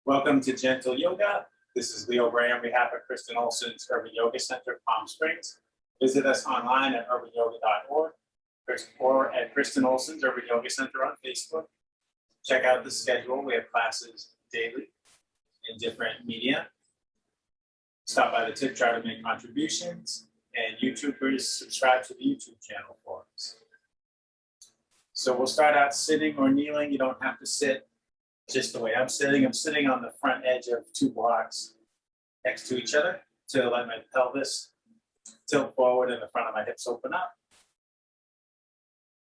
Welcome to Gentle Yoga. This is Leo Gray on behalf of Kristen Olson's Urban Yoga Center, Palm Springs. Visit us online at urbanyoga.org or at Kristen Olson's Urban Yoga Center on Facebook. Check out the schedule. We have classes daily in different media. Stop by the tip jar to make contributions, and YouTubers subscribe to the YouTube channel for us. So we'll start out sitting or kneeling. You don't have to sit just the way I'm sitting. I'm sitting on the front edge of two blocks next to each other to let my pelvis tilt forward and the front of my hips open up.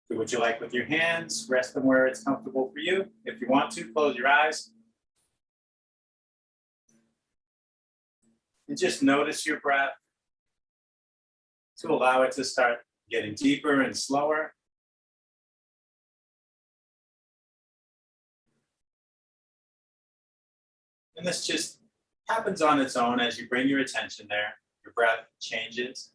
Do what you like with your hands. Rest them where it's comfortable for you. If you want to, close your eyes. And just notice your breath to allow it to start getting deeper and slower. And this just happens on its own as you bring your attention there. Your breath changes.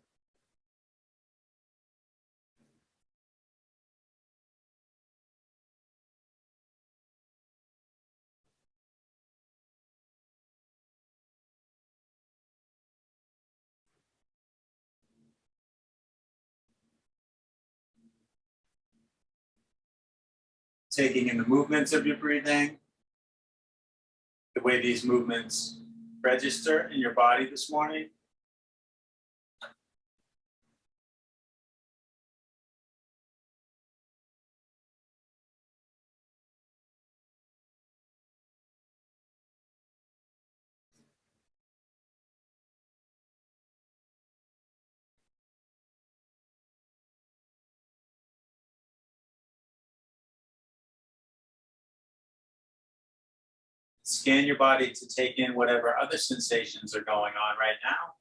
Taking in the movements of your breathing, the way these movements register in your body this morning. Scan your body to take in whatever other sensations are going on right now.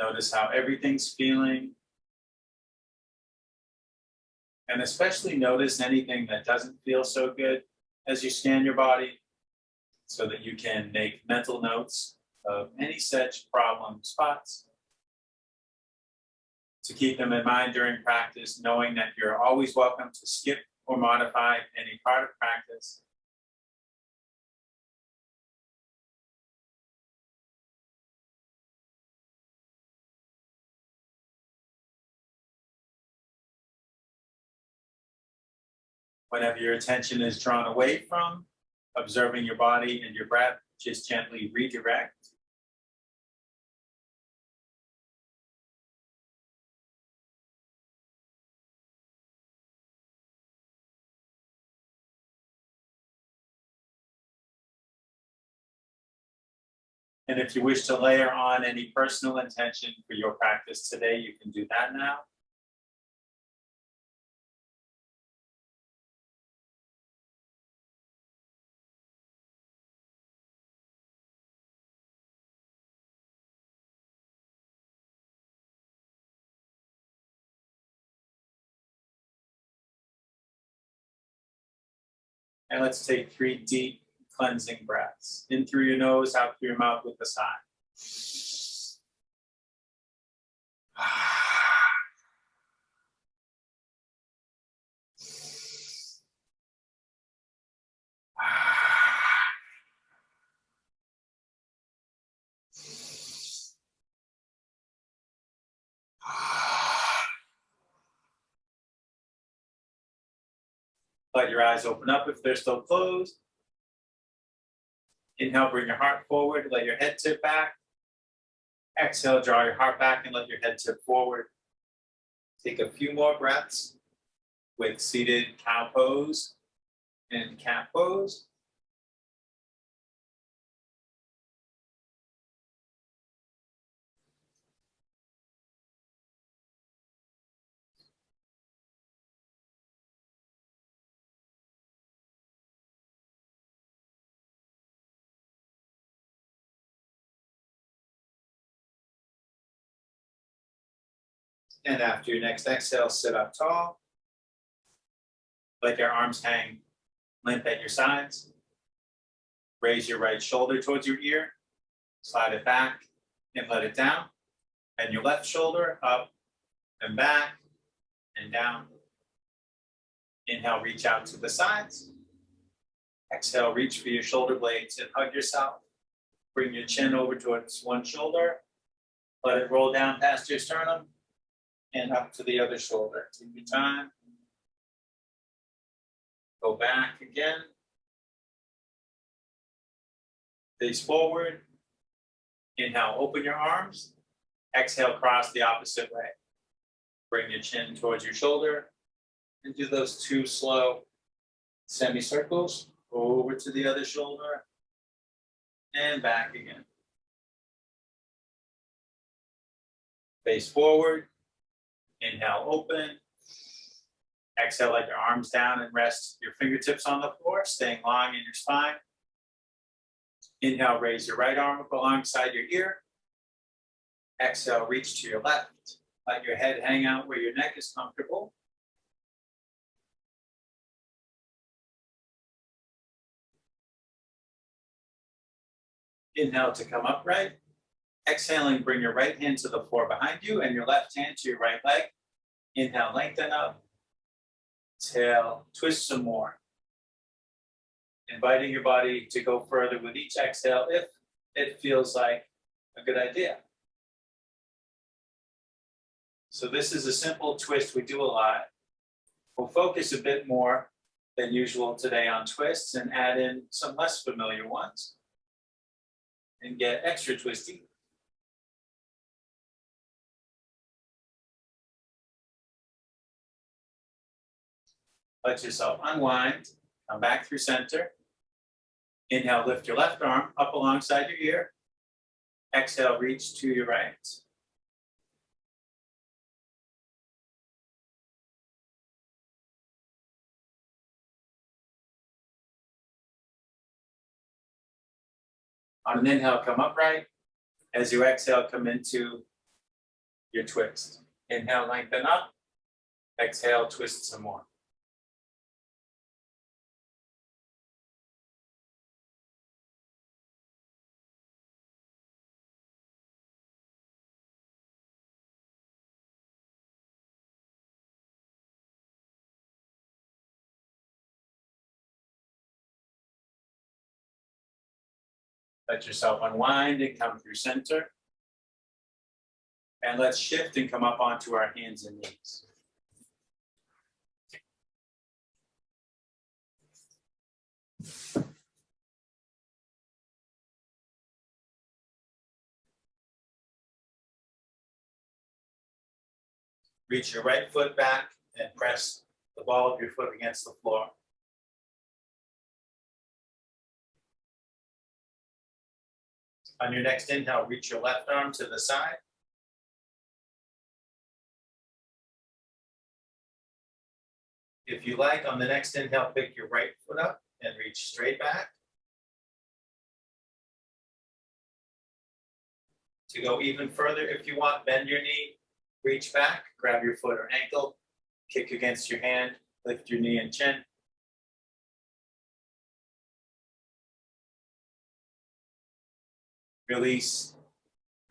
Notice how everything's feeling. And especially notice anything that doesn't feel so good as you scan your body so that you can make mental notes of any such problem spots. To keep them in mind during practice, knowing that you're always welcome to skip or modify any part of practice. Whenever your attention is drawn away from observing your body and your breath, just gently redirect. And if you wish to layer on any personal intention for your practice today, you can do that now. And let's take 3 deep cleansing breaths. In through your nose, out through your mouth with a sigh. Let your eyes open up if they're still closed. Inhale, bring your heart forward, let your head tip back. Exhale, draw your heart back and let your head tip forward. Take a few more breaths with seated cow pose and cat pose. And after your next exhale, sit up tall. Let your arms hang limp at your sides. Raise your right shoulder towards your ear. Slide it back and let it down. And your left shoulder up and back and down. Inhale, reach out to the sides. Exhale, reach for your shoulder blades and hug yourself. Bring your chin over towards one shoulder. Let it roll down past your sternum and up to the other shoulder. Take your time. Go back again. Face forward. Inhale, open your arms. Exhale, cross the opposite way. Bring your chin towards your shoulder and do those two slow semicircles. Over to the other shoulder and back again. Face forward. Inhale, open. Exhale, let your arms down and rest your fingertips on the floor, staying long in your spine. Inhale, raise your right arm up alongside your ear. Exhale, reach to your left. Let your head hang out where your neck is comfortable. Inhale to come upright. Exhaling, bring your right hand to the floor behind you and your left hand to your right leg. Inhale, lengthen up. Exhale, twist some more. Inviting your body to go further with each exhale if it feels like a good idea. So this is a simple twist we do a lot. We'll focus a bit more than usual today on twists and add in some less familiar ones and get extra twisty. Let yourself unwind, come back through center. Inhale, lift your left arm up alongside your ear. Exhale, reach to your right. On an inhale, come upright. As you exhale, come into your twist. Inhale, lengthen up. Exhale, twist some more. Let yourself unwind and come through center. And let's shift and come up onto our hands and knees. Reach your right foot back and press the ball of your foot against the floor. On your next inhale, reach your left arm to the side. If you like, on the next inhale, pick your right foot up and reach straight back. To go even further, if you want, bend your knee, reach back, grab your foot or ankle, kick against your hand, lift your knee and chin. Release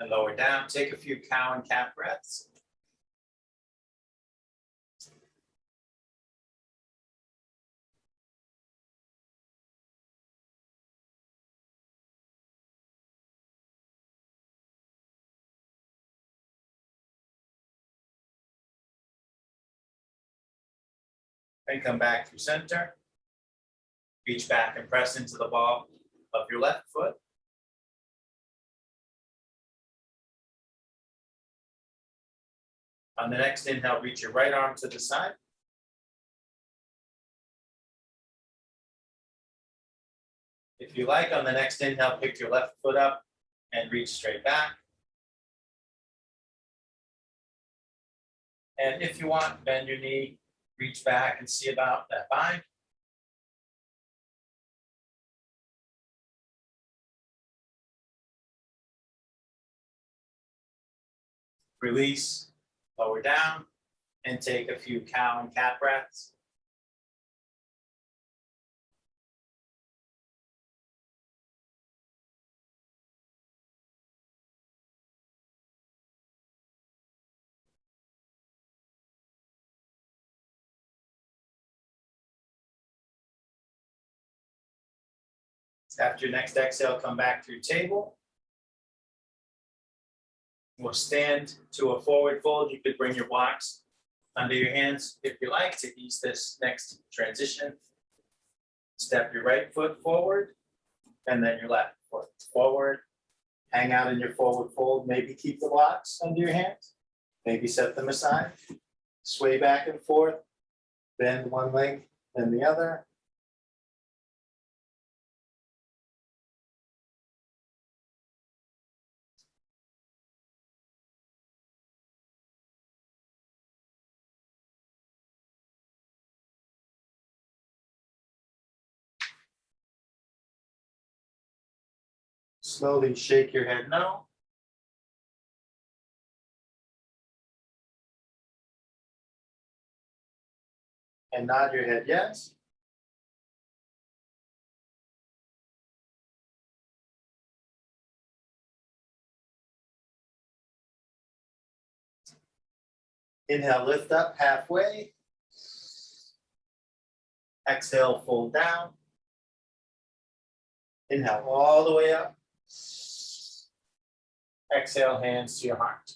and lower down. Take a few cow and cat breaths. And come back through center. Reach back and press into the ball of your left foot. On the next inhale, reach your right arm to the side. If you like, on the next inhale, pick your left foot up and reach straight back. And if you want, bend your knee, reach back and see about that bind. Release, lower down, and take a few cow and cat breaths. After your next exhale, come back to your table. We'll stand to a forward fold. You could bring your blocks under your hands if you like to ease this next transition. Step your right foot forward and then your left foot forward. Hang out in your forward fold. Maybe keep the blocks under your hands. Maybe set them aside. Sway back and forth. Bend one leg, then the other. Slowly shake your head no. And nod your head yes. Inhale, lift up halfway. Exhale, fold down. Inhale all the way up. Exhale, hands to your heart.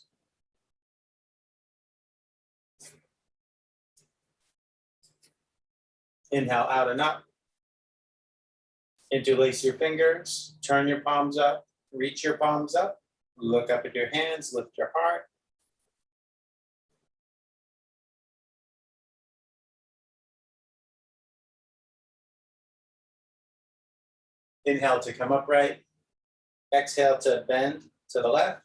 Inhale out and up. Interlace your fingers, turn your palms up, reach your palms up, look up at your hands, lift your heart. Inhale to come upright. Exhale to bend to the left.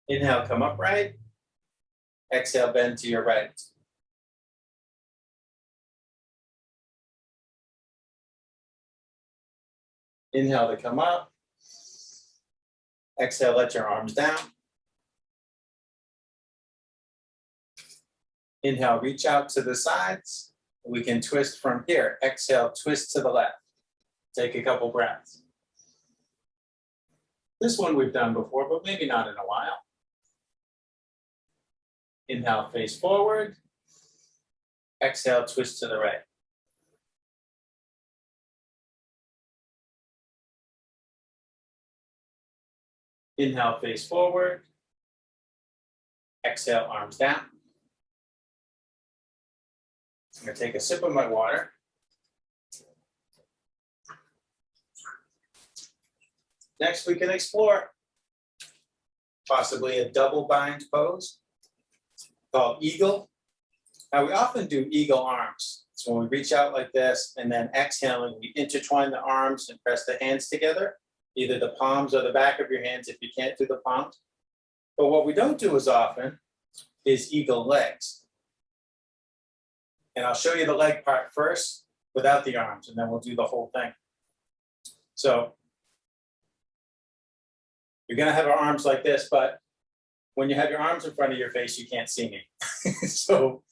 Inhale, come upright. Exhale, bend to your right. Inhale to come up. Exhale, let your arms down. Inhale, reach out to the sides. We can twist from here. Exhale, twist to the left. Take a couple breaths. This one we've done before, but maybe not in a while. Inhale, face forward. Exhale, twist to the right. Inhale, face forward. Exhale, arms down. I'm going to take a sip of my water. Next, we can explore possibly a double bind pose called eagle. Now, we often do eagle arms. So when we reach out like this and then exhaling, we intertwine the arms and press the hands together, either the palms or the back of your hands if you can't do the palms. But what we don't do as often is eagle legs. And I'll show you the leg part first without the arms, and then we'll do the whole thing. So you're gonna have our arms like this, but when you have your arms in front of your face, you can't see me. So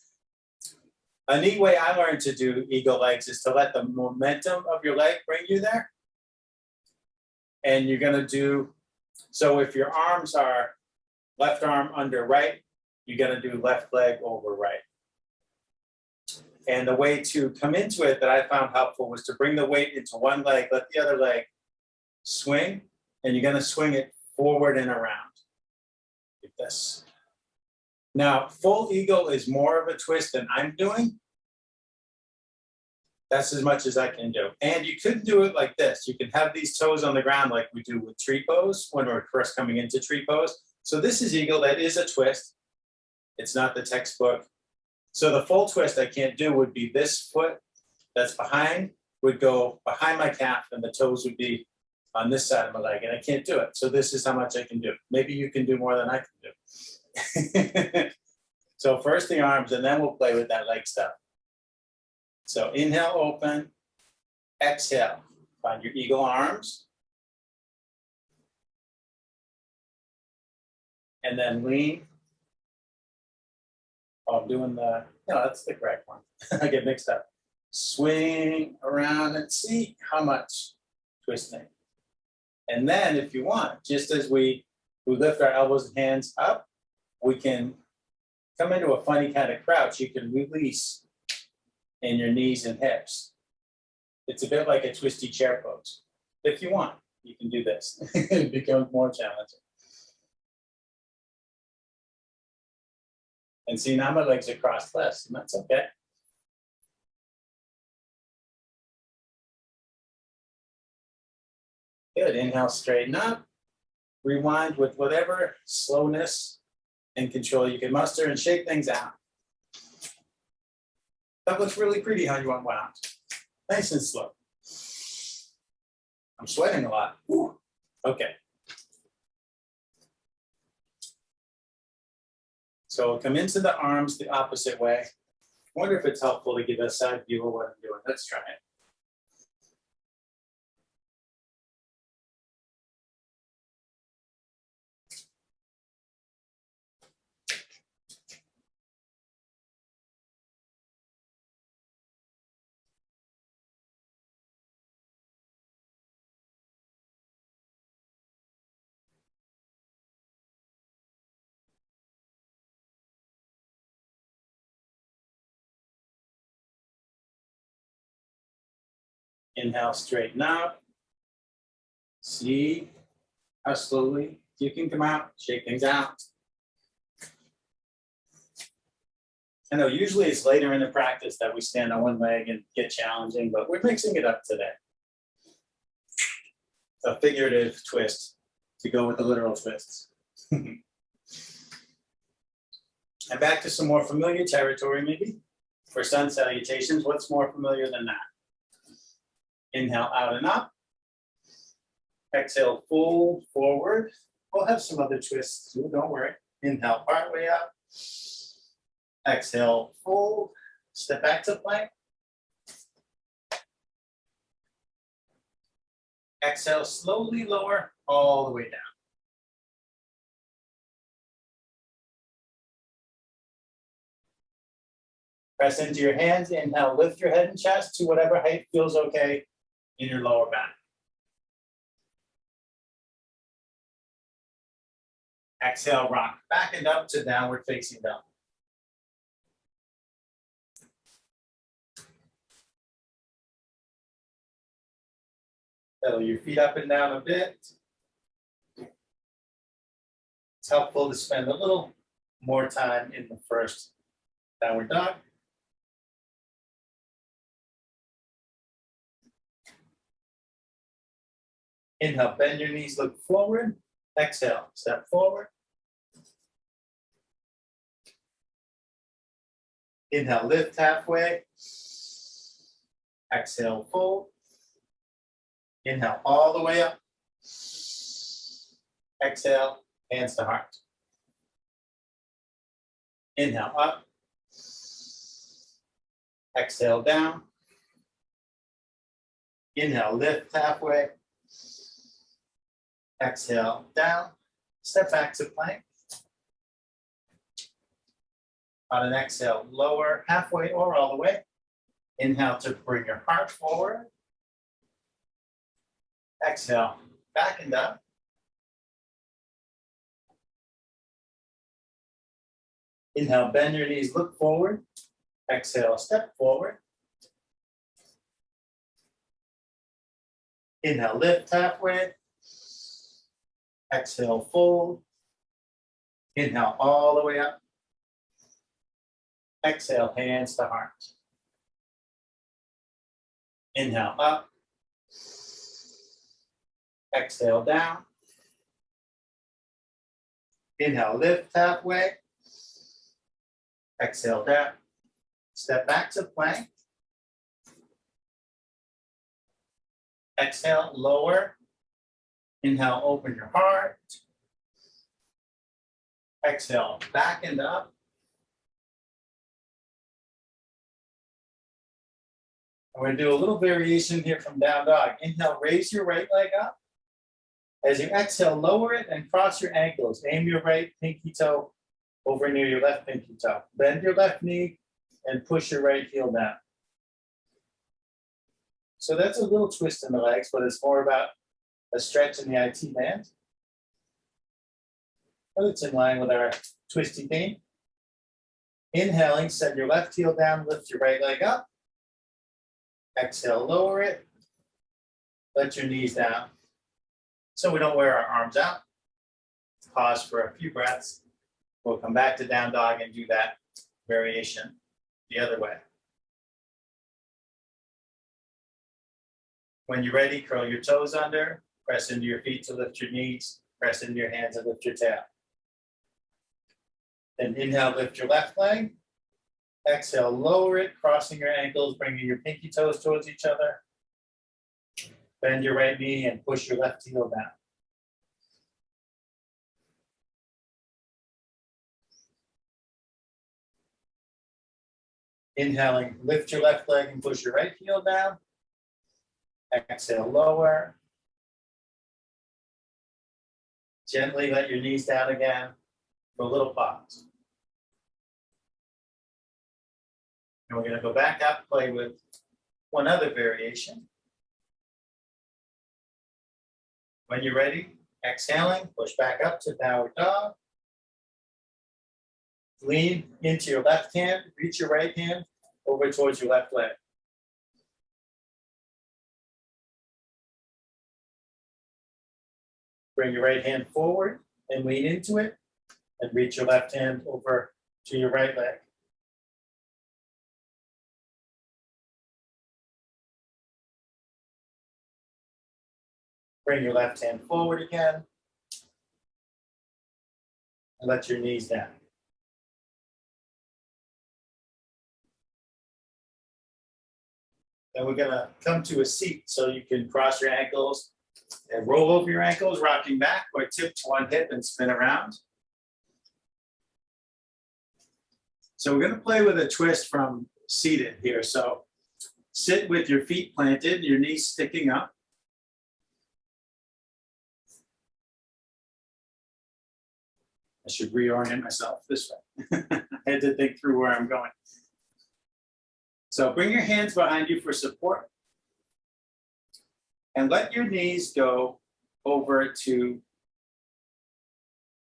a neat way I learned to do eagle legs is to let the momentum of your leg bring you there. And you're gonna do, so if your arms are left arm under right, you're gonna do left leg over right. And the way to come into it that I found helpful was to bring the weight into one leg, let the other leg swing, and you're gonna swing it forward and around, like this. Now, full eagle is more of a twist than I'm doing. That's as much as I can do. And you could do it like this. You can have these toes on the ground like we do with tree pose when we're first coming into tree pose. So this is eagle, that is a twist. It's not the textbook. So the full twist I can't do would be this foot that's behind would go behind my calf and the toes would be on this side of my leg, and I can't do it. So this is how much I can do. Maybe you can do more than I can do. So first the arms, and then we'll play with that leg stuff. So inhale, open, exhale, find your eagle arms. And then lean. Oh, I'm doing the, no, that's the correct one. I get mixed up. Swing around and see how much twisting. And then if you want, just as we lift our elbows and hands up, we can come into a funny kind of crouch, you can release in your knees and hips. It's a bit like a twisty chair pose. If you want, you can do this. It becomes more challenging. And see, now my legs are crossed less, and that's okay. Good, inhale, straighten up. Rewind with whatever slowness and control you can muster and shake things out. That looks really pretty how you unwound. Nice and slow. I'm sweating a lot. Whew. Okay. So come into the arms the opposite way. I wonder if it's helpful to give a side view of what I'm doing. Let's try it. Inhale, straighten out. See how slowly you can come out, shake things out. I know usually it's later in the practice that we stand on one leg and get challenging, but we're mixing it up today. A figurative twist to go with the literal twists. And back to some more familiar territory maybe. For sun salutations, what's more familiar than that? Inhale out and up. Exhale, fold forward. We'll have some other twists too, don't worry. Inhale, part way up. Exhale, fold. Step back to plank. Exhale, slowly lower all the way down. Press into your hands. Inhale, lift your head and chest to whatever height feels okay in your lower back. Exhale, rock back and up to downward facing dog. Pedal your feet up and down a bit. It's helpful to spend a little more time in the first downward dog. Inhale, bend your knees, look forward. Exhale, step forward. Inhale, lift halfway. Exhale, fold. Inhale, all the way up. Exhale, hands to heart. Inhale, up. Exhale, down. Inhale, lift halfway. Exhale, down. Step back to plank. On an exhale, lower halfway or all the way. Inhale to bring your heart forward. Exhale, back and down. Inhale, bend your knees, look forward. Exhale, step forward. Inhale, lift halfway. Exhale, fold. Inhale, all the way up. Exhale, hands to heart. Inhale, up. Exhale, down. Inhale, lift halfway. Exhale, down. Step back to plank. Exhale, lower. Inhale, open your heart. Exhale, back and up. I'm going to do a little variation here from down dog. Inhale, raise your right leg up. As you exhale, lower it and cross your ankles. Aim your right pinky toe over near your left pinky toe. Bend your left knee and push your right heel down. So that's a little twist in the legs, but it's more about a stretch in the IT band. But it's in line with our twisty theme. Inhaling, set your left heel down, lift your right leg up. Exhale, lower it. Let your knees down. So we don't wear our arms out. Pause for a few breaths. We'll come back to down dog and do that variation the other way. When you're ready, curl your toes under, press into your feet to lift your knees, press into your hands and lift your tail. Then inhale, lift your left leg. Exhale, lower it, crossing your ankles, bringing your pinky toes towards each other. Bend your right knee and push your left heel down. Inhaling, lift your left leg and push your right heel down. Exhale, lower. Gently let your knees down again for a little pause. And we're going to go back up, play with one other variation. When you're ready, exhaling, push back up to downward dog. Lean into your left hand, reach your right hand over towards your left leg. Bring your right hand forward and lean into it, and reach your left hand over to your right leg. Bring your left hand forward again, and let your knees down. Then we're gonna come to a seat so you can cross your ankles and roll over your ankles, rocking back, or tip to one hip and spin around. So we're gonna play with a twist from seated here. So sit with your feet planted, your knees sticking up. I should reorient myself this way. I had to think through where I'm going. So bring your hands behind you for support. And let your knees go over to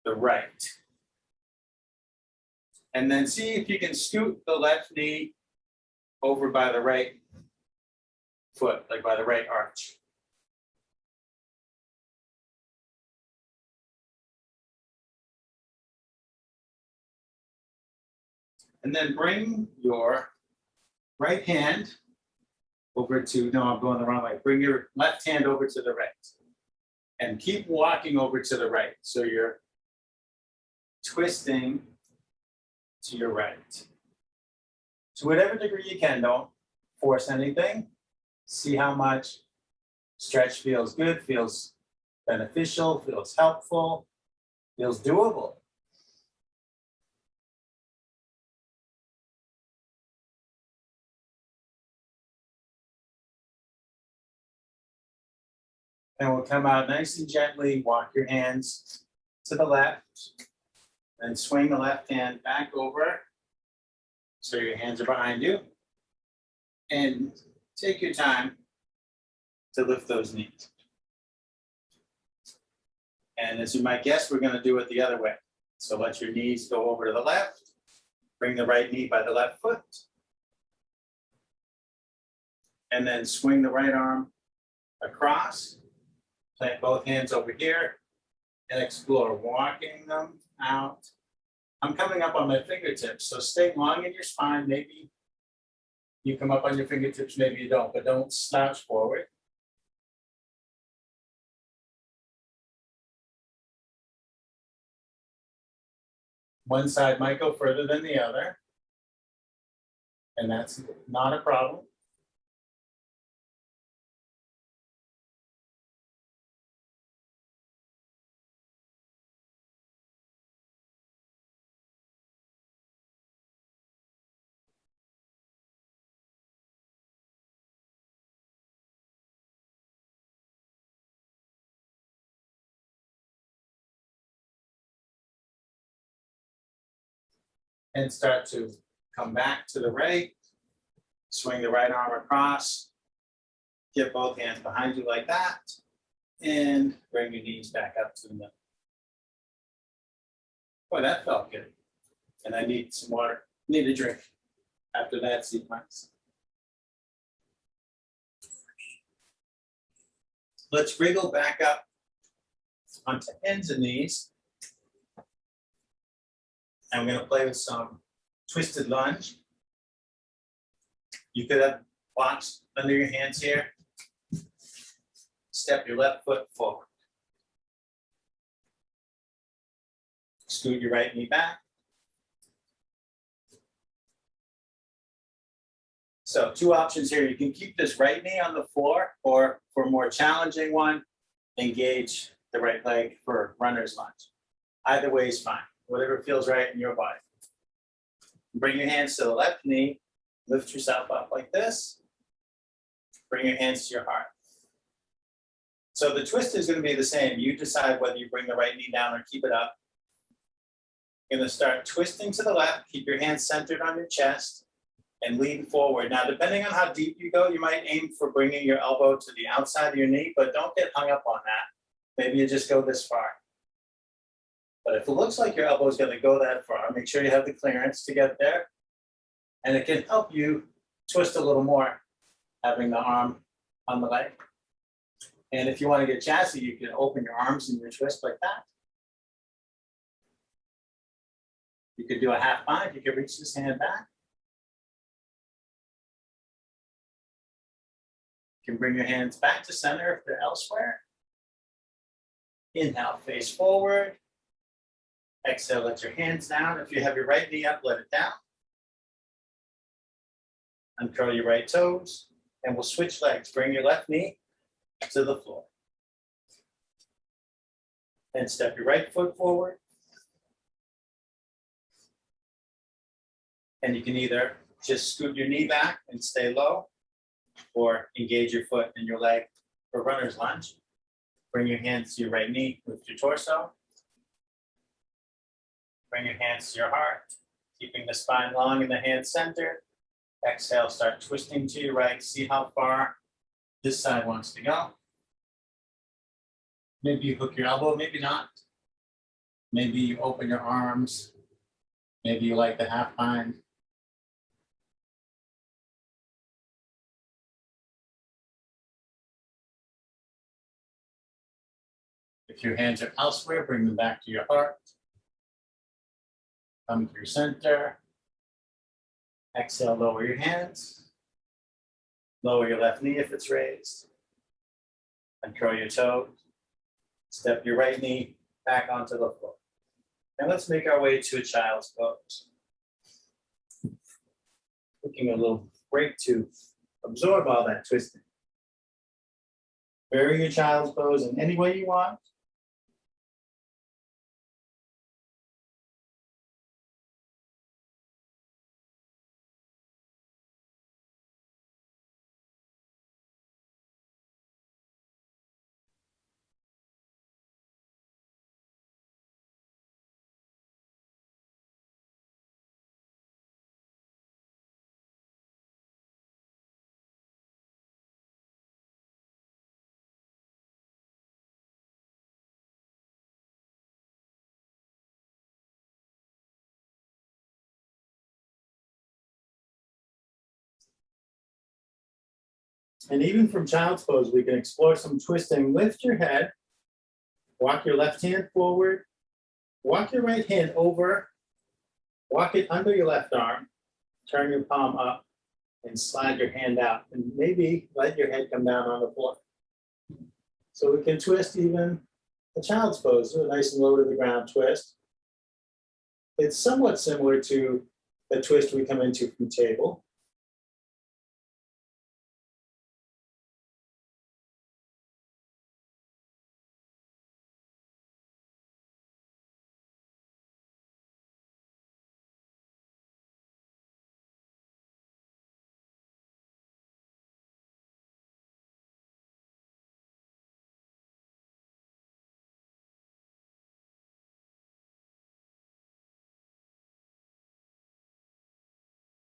the right. And then see if you can scoot the left knee over by the right foot, like by the right arch. And then bring your right hand over to, no, I'm going the wrong way. Bring your left hand over to the right. And keep walking over to the right. So you're twisting to your right. To whatever degree you can, don't force anything. See how much stretch feels good, feels beneficial, feels helpful, feels doable. And we'll come out nice and gently, walk your hands to the left, and swing the left hand back over. So your hands are behind you. And take your time to lift those knees. And as you might guess, we're gonna do it the other way. So let your knees go over to the left, bring the right knee by the left foot. And then swing the right arm across. Plant both hands over here and explore walking them out. I'm coming up on my fingertips, so stay long in your spine. Maybe you come up on your fingertips, maybe you don't, but don't slouch forward. One side might go further than the other, and that's not a problem. And start to come back to the right, swing the right arm across, get both hands behind you like that, and bring your knees back up to the middle. Boy, that felt good. And I need some water. Need a drink after that sequence. Let's wriggle back up onto hands and knees. I'm going to play with some twisted lunge. You could have blocks under your hands here. Step your left foot forward. Scoot your right knee back. So 2 options here. You can keep this right knee on the floor, or for a more challenging one, engage the right leg for runner's lunge. Either way is fine, whatever feels right in your body. Bring your hands to the left knee, lift yourself up like this. Bring your hands to your heart. So the twist is going to be the same. You decide whether you bring the right knee down or keep it up. You're going to start twisting to the left, keep your hands centered on your chest, and lean forward. Now, depending on how deep you go, you might aim for bringing your elbow to the outside of your knee, but don't get hung up on that. Maybe you just go this far. But if it looks like your elbow is going to go that far, make sure you have the clearance to get there. And it can help you twist a little more, having the arm on the leg. And if you want to get jazzy, you can open your arms in your twist like that. You could do a half bind. You could reach this hand back. You can bring your hands back to center if they're elsewhere. Inhale, face forward. Exhale, let your hands down. If you have your right knee up, let it down. Uncurl your right toes, and we'll switch legs. Bring your left knee to the floor. And step your right foot forward. And you can either just scoot your knee back and stay low, or engage your foot and your leg for runner's lunge. Bring your hands to your right knee, lift your torso. Bring your hands to your heart, keeping the spine long and the hands centered. Exhale, start twisting to your right. See how far this side wants to go. Maybe you hook your elbow, maybe not. Maybe you open your arms. Maybe you like the half bind. If your hands are elsewhere, bring them back to your heart. Come through center. Exhale, lower your hands. Lower your left knee if it's raised. Uncurl your toes. Step your right knee back onto the floor. And let's make our way to a child's pose. Taking a little break to absorb all that twisting. Vary your child's pose in any way you want. And even from child's pose, we can explore some twisting. Lift your head, walk your left hand forward, walk your right hand over, walk it under your left arm, turn your palm up, and slide your hand out. And maybe let your head come down on the floor. So we can twist even a child's pose, do a nice and low to the ground twist. It's somewhat similar to a twist we come into from table.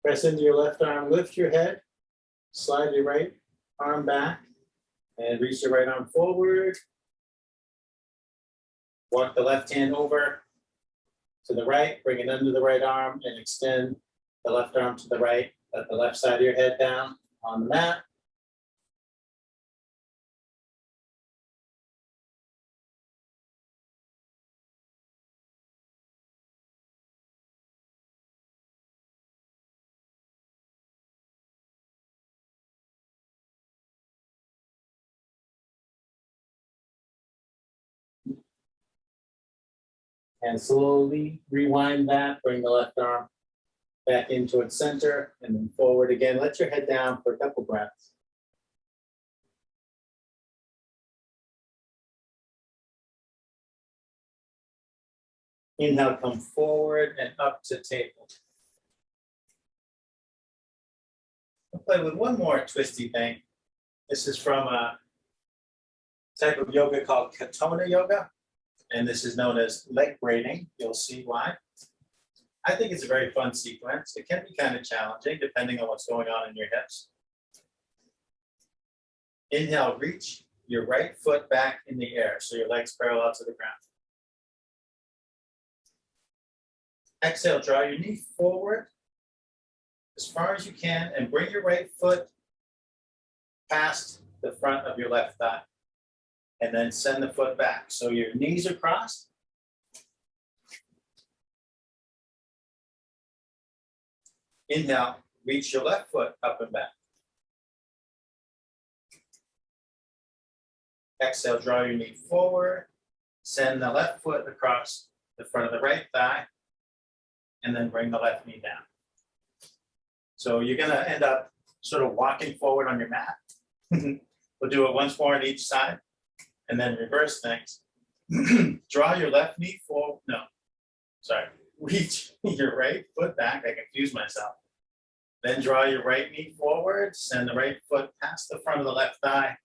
Press into your left arm, lift your head, slide your right arm back, and reach your right arm forward. Walk the left hand over to the right, bring it under the right arm, and extend the left arm to the right, let the left side of your head down on the mat. And slowly rewind that, bring the left arm back in towards center and then forward again. Let your head down for a couple breaths. Inhale, come forward and up to table. I'll play with one more twisty thing. This is from a type of yoga called Katona yoga, and this is known as leg braiding. You'll see why. I think it's a very fun sequence. It can be kind of challenging depending on what's going on in your hips. Inhale, reach your right foot back in the air, so your legs parallel to the ground. Exhale, draw your knee forward as far as you can and bring your right foot past the front of your left thigh. And then send the foot back. So your knees are crossed. Inhale, reach your left foot up and back. Exhale, draw your knee forward. Send the left foot across the front of the right thigh. And then bring the left knee down. So you're gonna end up sort of walking forward on your mat. We'll do it once more on each side and then reverse things. Draw your left knee forward, reach your right foot back, I confused myself. Then draw your right knee forward, send the right foot past the front of the left thigh,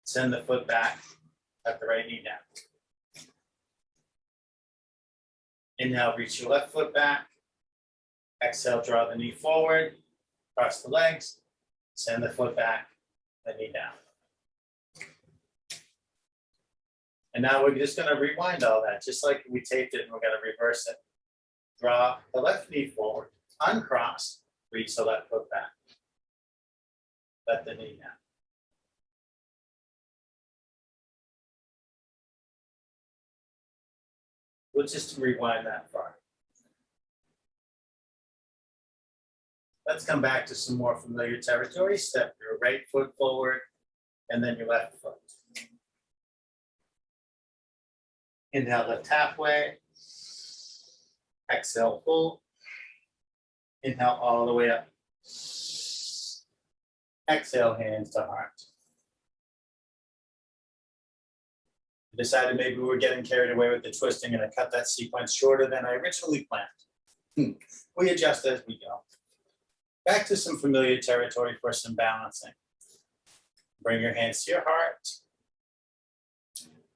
send the foot back, let the right knee down. Inhale, reach your left foot back. Exhale, draw the knee forward, cross the legs, send the foot back, the knee down. And now we're just gonna rewind all that, just like we taped it, and we're gonna reverse it. Draw the left knee forward, uncross, reach the left foot back. Let the knee down. We'll just rewind that far. Let's come back to some more familiar territory. Step your right foot forward and then your left foot. Inhale, lift halfway. Exhale, full. Inhale all the way up. Exhale, hands to heart. Decided maybe we were getting carried away with the twisting and I cut that sequence shorter than I originally planned. We adjust as we go. Back to some familiar territory for some balancing. Bring your hands to your heart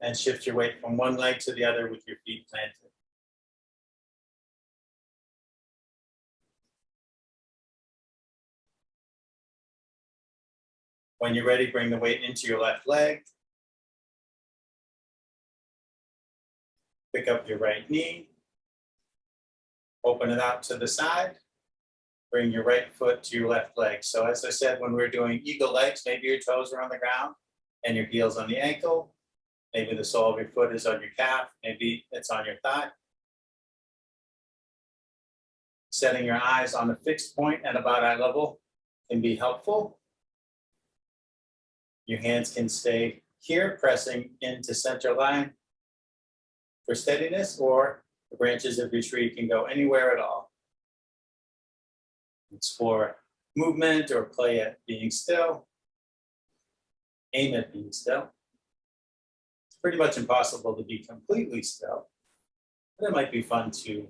and shift your weight from one leg to the other with your feet planted. When you're ready, bring the weight into your left leg. Pick up your right knee. Open it out to the side. Bring your right foot to your left leg. So as I said, when we're doing eagle legs, maybe your toes are on the ground and your heel's on the ankle. Maybe the sole of your foot is on your calf. Maybe it's on your thigh. Setting your eyes on a fixed point at about eye level can be helpful. Your hands can stay here, pressing into center line for steadiness, or the branches of your tree can go anywhere at all. Explore movement or play at being still. Aim at being still. It's pretty much impossible to be completely still, but it might be fun to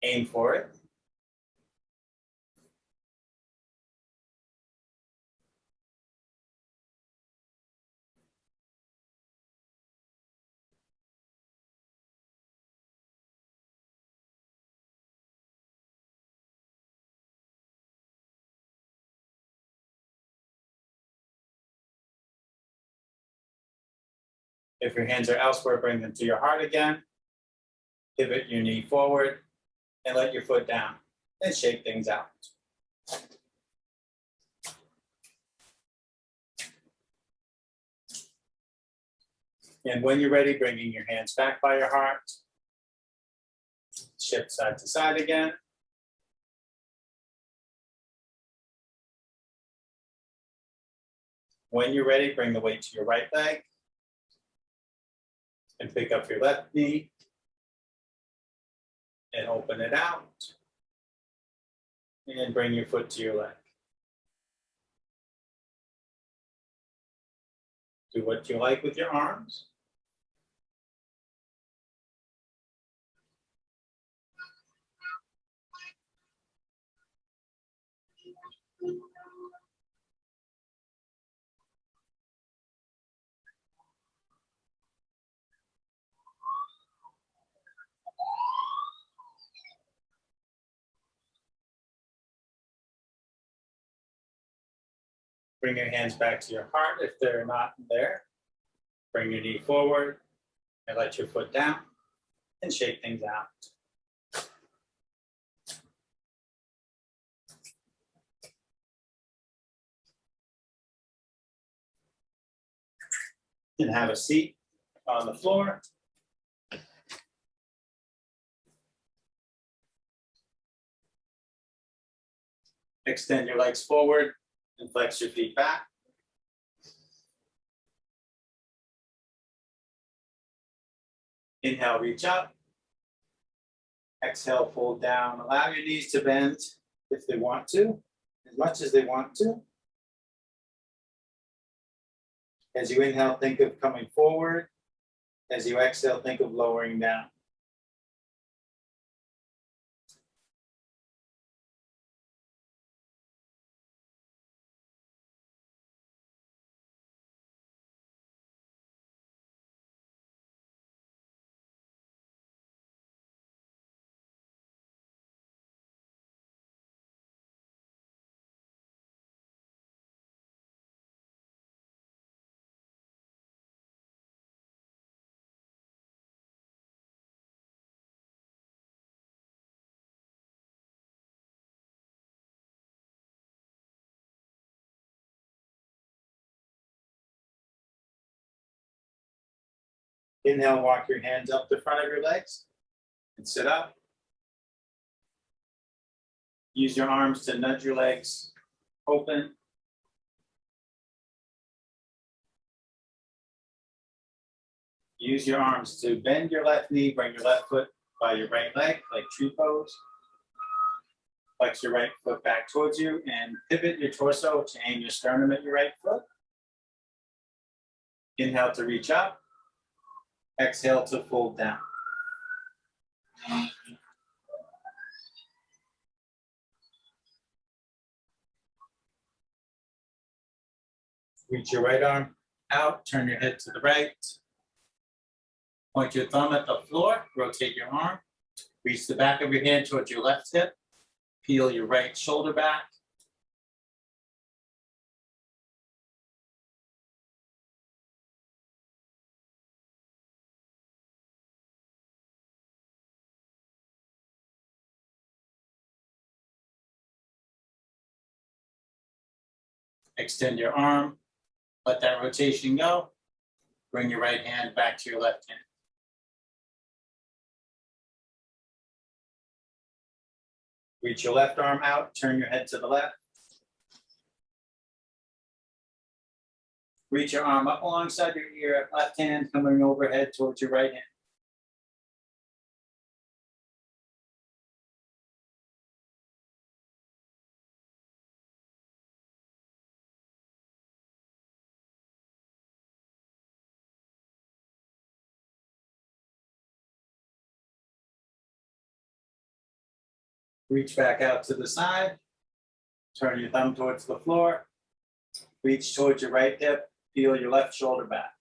aim for it. If your hands are elsewhere, bring them to your heart again. Pivot your knee forward and let your foot down. and shake things out. And when you're ready, bringing your hands back by your heart. Shift side to side again. When you're ready, bring the weight to your right leg. And pick up your left knee. And open it out. And bring your foot to your leg. Do what you like with your arms. Bring your hands back to your heart if they're not there. Bring your knee forward and let your foot down and shake things out. And have a seat on the floor. Extend your legs forward and flex your feet back. Inhale, reach up. Exhale, fold down. Allow your knees to bend if they want to, as much as they want to. As you inhale, think of coming forward. As you exhale, think of lowering down. Inhale, walk your hands up the front of your legs and sit up. Use your arms to nudge your legs open. Use your arms to bend your left knee, bring your left foot by your right leg, like tree pose. Flex your right foot back towards you and pivot your torso to aim your sternum at your right foot. Inhale to reach up. Exhale to fold down. Reach your right arm out, turn your head to the right. Point your thumb at the floor, rotate your arm. Reach the back of your hand towards your left hip. Peel your right shoulder back. Extend your arm, let that rotation go. Bring your right hand back to your left hand. Reach your left arm out, turn your head to the left. Reach your arm up alongside your ear, left hand coming overhead towards your right hand. Reach back out to the side. Turn your thumb towards the floor. Reach towards your right hip. Peel your left shoulder back.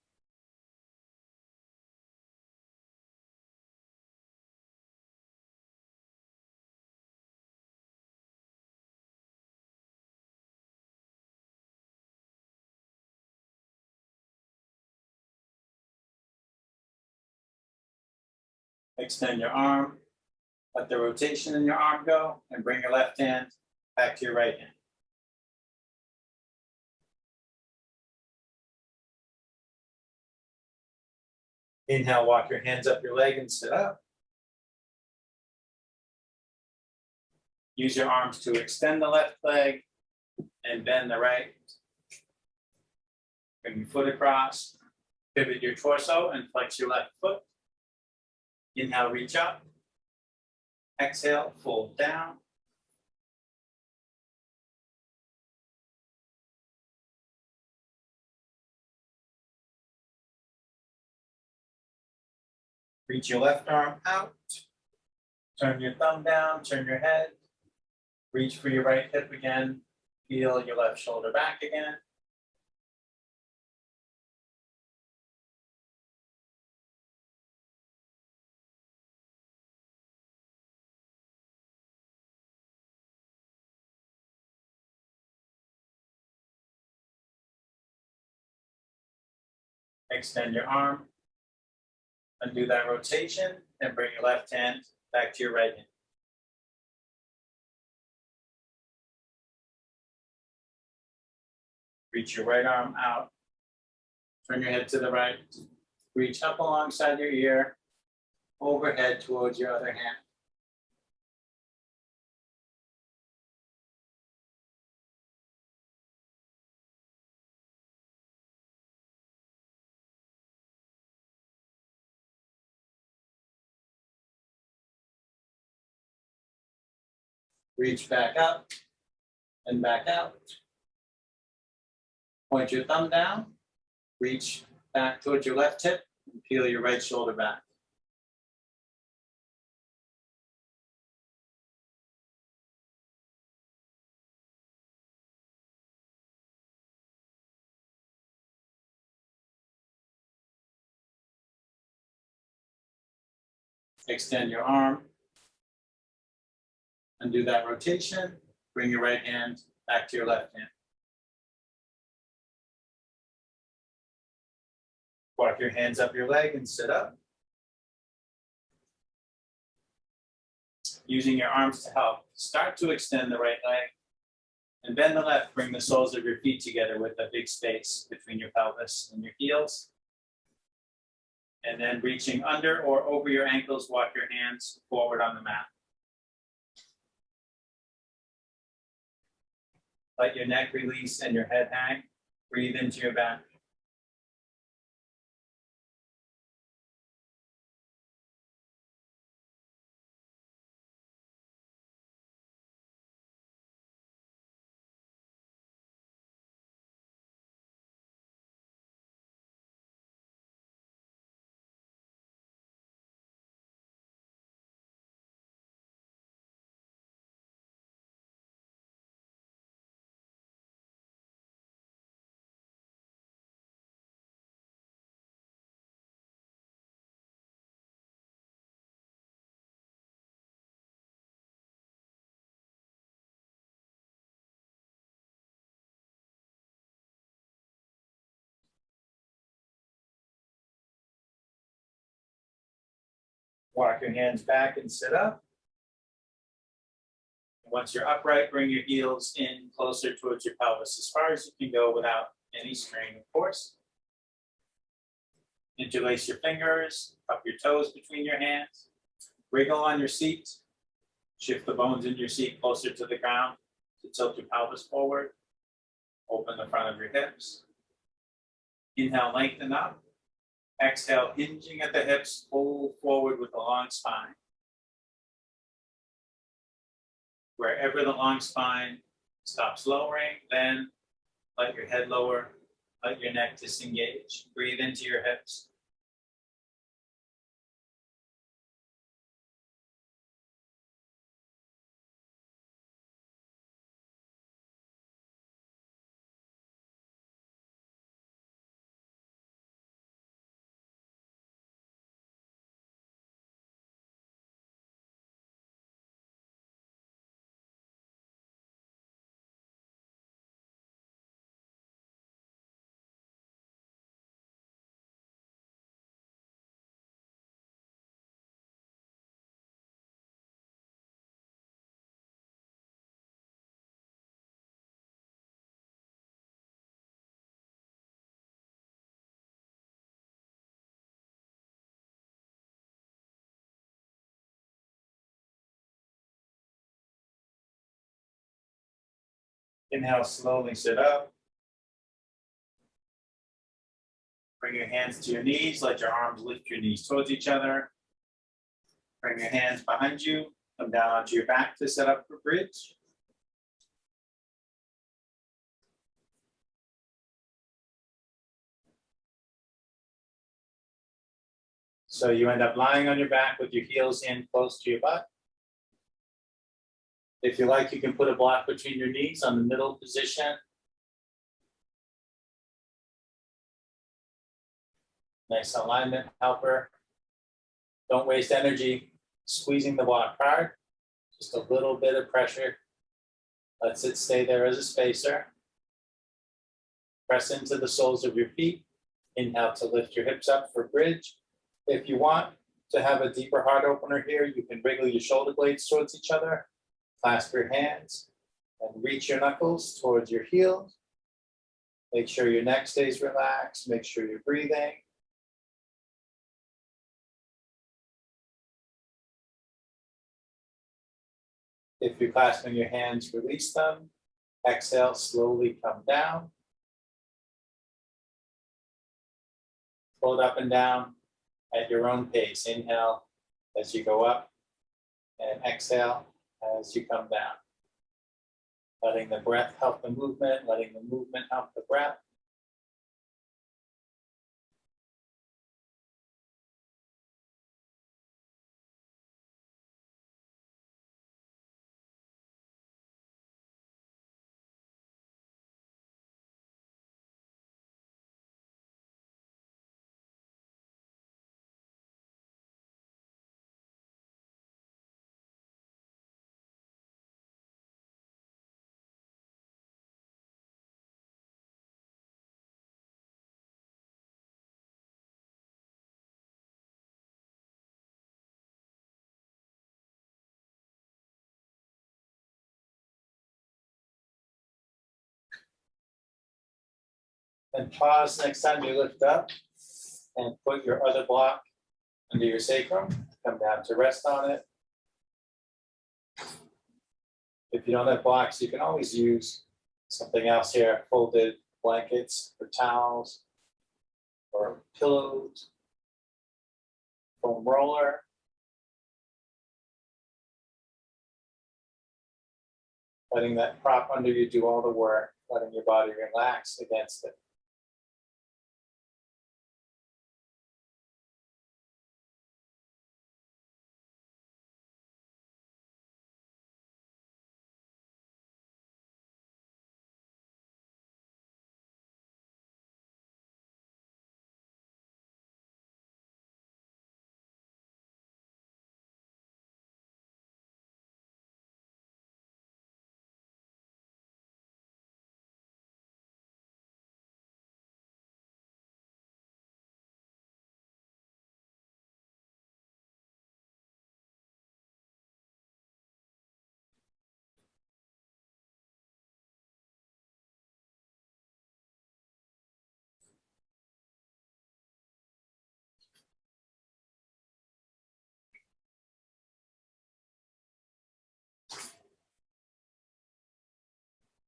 Extend your arm. Let the rotation in your arm go and bring your left hand back to your right hand. Inhale, walk your hands up your leg and sit up. Use your arms to extend the left leg and bend the right. Bring your foot across, pivot your torso and flex your left foot. Inhale, reach up. Exhale, fold down. Reach your left arm out. Turn your thumb down, turn your head. Reach for your right hip again. Peel your left shoulder back again. Extend your arm. Undo that rotation and bring your left hand back to your right hand. Reach your right arm out. Turn your head to the right. Reach up alongside your ear, overhead towards your other hand. Reach back up and back out. Point your thumb down, reach back towards your left hip, and peel your right shoulder back. Extend your arm. Undo that rotation. Bring your right hand back to your left hand. Walk your hands up your leg and sit up. Using your arms to help, start to extend the right leg and bend the left. Bring the soles of your feet together with a big space between your pelvis and your heels. And then reaching under or over your ankles, walk your hands forward on the mat. Let your neck release and your head hang. Breathe into your back. Walk your hands back and sit up. Once you're upright, bring your heels in closer towards your pelvis as far as you can go without any strain, of course. Interlace your fingers, cup your toes between your hands. Wriggle on your seat. Shift the bones in your seat closer to the ground to tilt your pelvis forward. Open the front of your hips. Inhale, lengthen up. Exhale, hinging at the hips, pull forward with a long spine. Wherever the long spine stops lowering, then let your head lower, let your neck disengage. Breathe into your hips. Inhale, slowly sit up. Bring your hands to your knees, let your arms lift your knees towards each other. Bring your hands behind you, come down onto your back to set up for bridge. So you end up lying on your back with your heels in close to your butt. If you like, you can put a block between your knees on the middle position. Nice alignment helper. Don't waste energy squeezing the block hard. Just a little bit of pressure. Lets it stay there as a spacer. Press into the soles of your feet. Inhale to lift your hips up for bridge. If you want to have a deeper heart opener here, you can wriggle your shoulder blades towards each other. Clasp your hands and reach your knuckles towards your heels. Make sure your neck stays relaxed. Make sure you're breathing. If you're clasping your hands, release them. Exhale, slowly come down. Float up and down at your own pace. Inhale as you go up and exhale as you come down. Letting the breath help the movement, letting the movement help the breath. And pause next time you lift up and put your other block under your sacrum. Come down to rest on it. If you don't have blocks, you can always use something else here, folded blankets or towels or pillows, foam roller. Letting that prop under you do all the work, letting your body relax against it.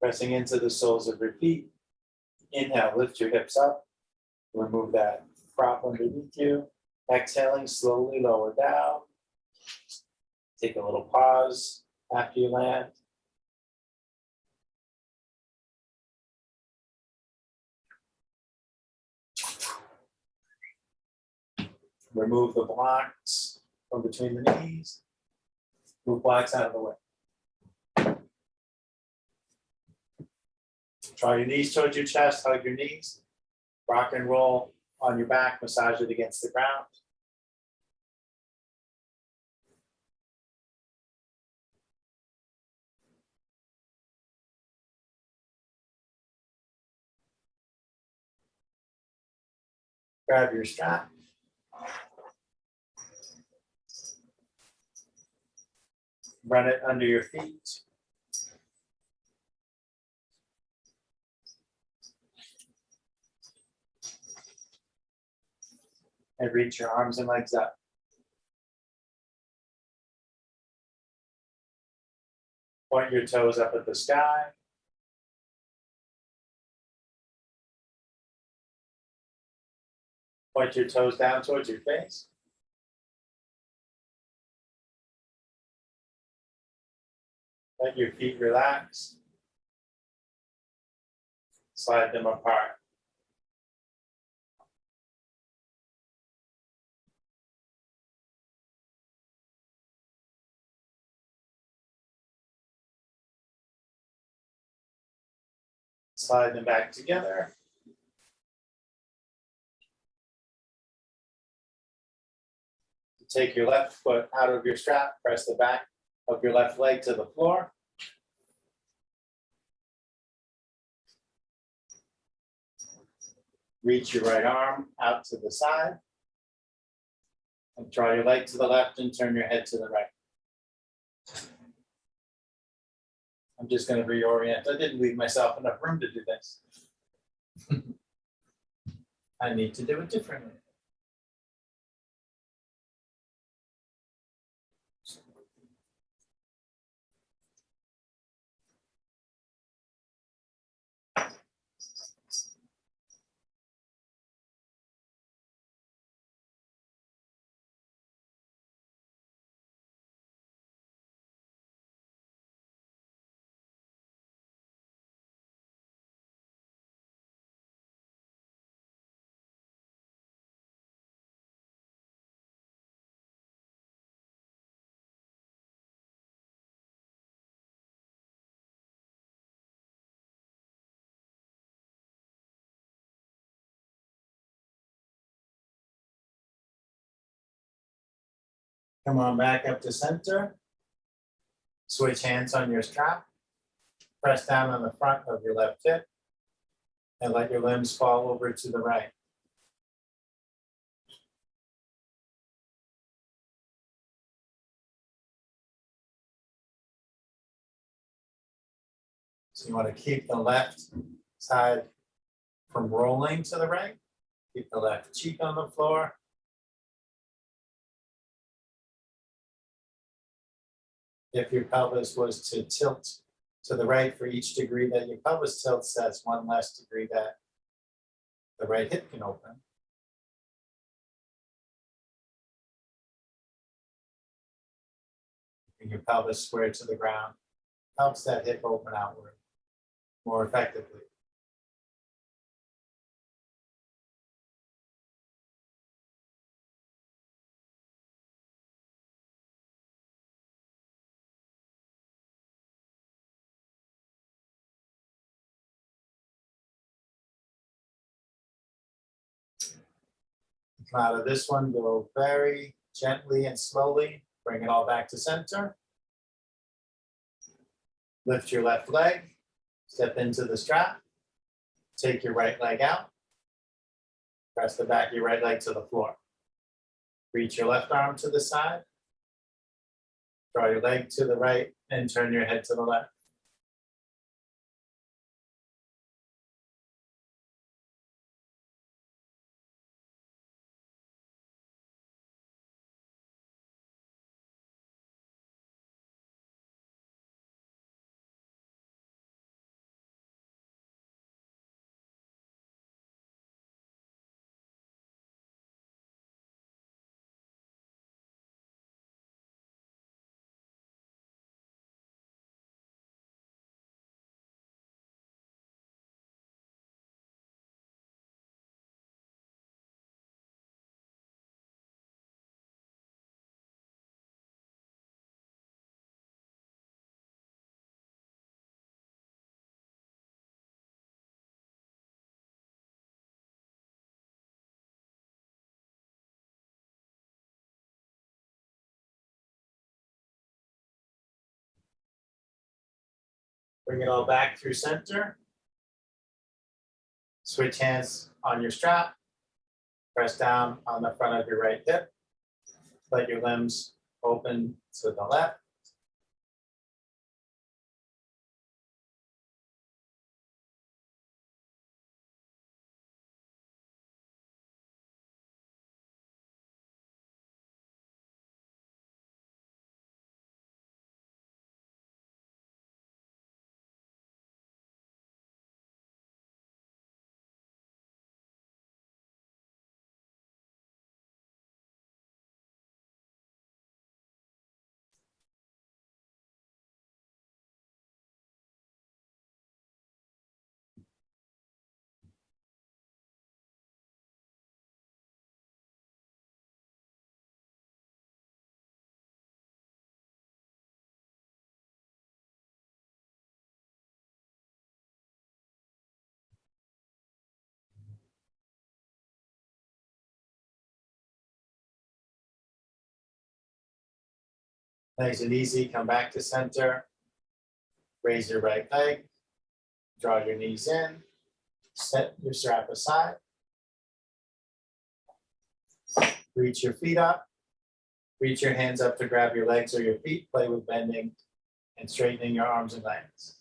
Pressing into the soles of your feet. Inhale, lift your hips up. Remove that prop underneath you. Exhaling, slowly lower down. Take a little pause after you land. Remove the blocks from between the knees. Move blocks out of the way. Draw your knees towards your chest, hug your knees. Rock and roll on your back, massage it against the ground. Grab your strap. Run it under your feet. And reach your arms and legs up. Point your toes up at the sky. Point your toes down towards your face. Let your feet relax. Slide them apart. Slide them back together. Take your left foot out of your strap, press the back of your left leg to the floor. Reach your right arm out to the side. And draw your leg to the left and turn your head to the right. I'm just going to reorient. I didn't leave myself enough room to do this. I need to do it differently. Come on back up to center. Switch hands on your strap. Press down on the front of your left hip and let your limbs fall over to the right. So you want to keep the left side from rolling to the right. Keep the left cheek on the floor. If your pelvis was to tilt to the right for each degree that your pelvis tilts, that's one less degree that the right hip can open. Keeping your pelvis square to the ground helps that hip open outward more effectively. Come out of this one, go very gently and slowly, bring it all back to center. Lift your left leg, step into the strap, take your right leg out, press the back of your right leg to the floor. Reach your left arm to the side, draw your leg to the right and turn your head to the left. Bring it all back through center. Switch hands on your strap. Press down on the front of your right hip. Let your limbs open to the left. Nice and easy, come back to center. Raise your right leg. Draw your knees in. Set your strap aside. Reach your feet up. Reach your hands up to grab your legs or your feet. Play with bending and straightening your arms and legs.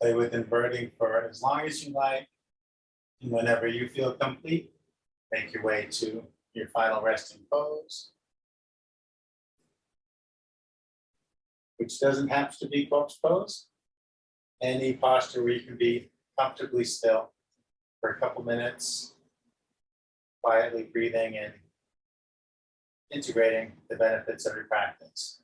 Play with inverting for as long as you like. And whenever you feel complete, make your way to your final resting pose, which doesn't have to be corpse pose. Any posture where you can be comfortably still for a couple minutes, quietly breathing and integrating the benefits of your practice.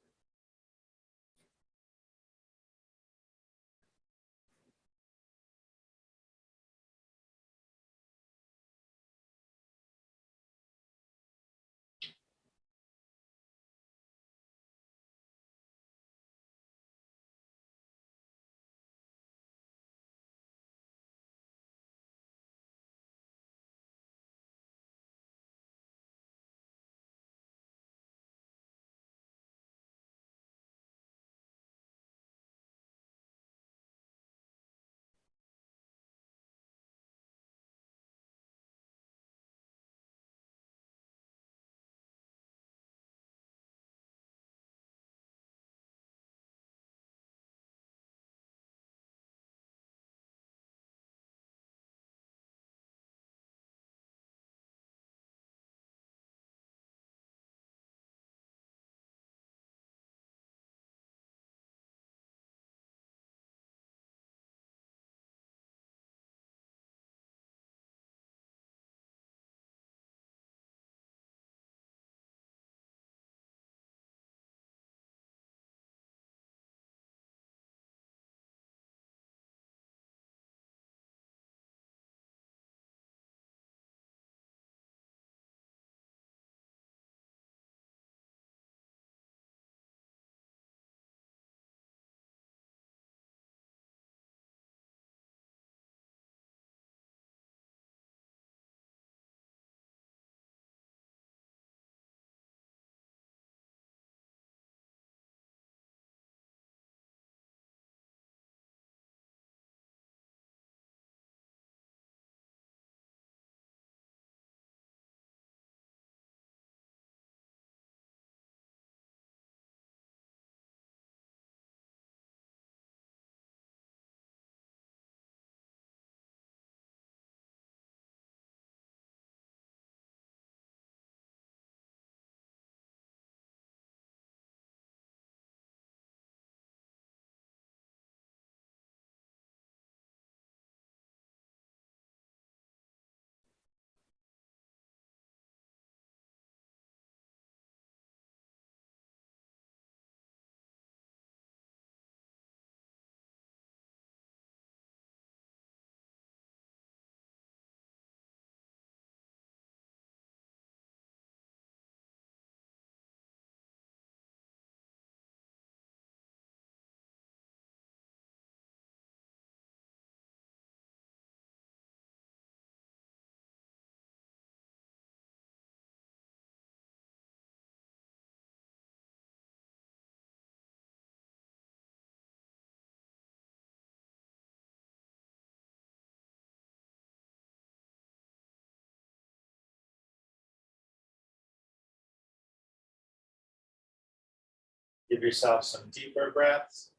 Give yourself some deeper breaths.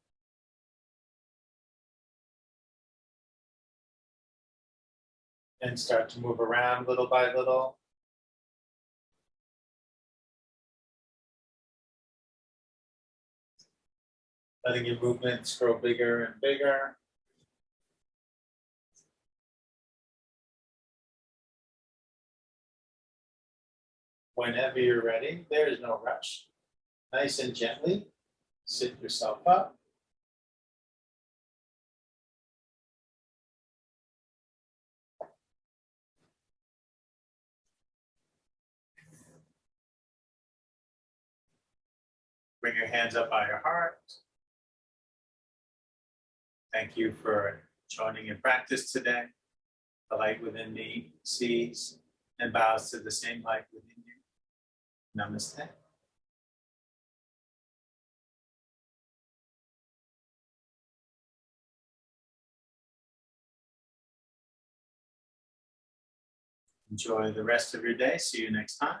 And start to move around little by little. Letting your movements grow bigger and bigger. Whenever you're ready, there is no rush. Nice and gently, sit yourself up. Bring your hands up by your heart. Thank you for joining in practice today. The light within me sees and bows to the same light within you. Namaste. Enjoy the rest of your day. See you next time.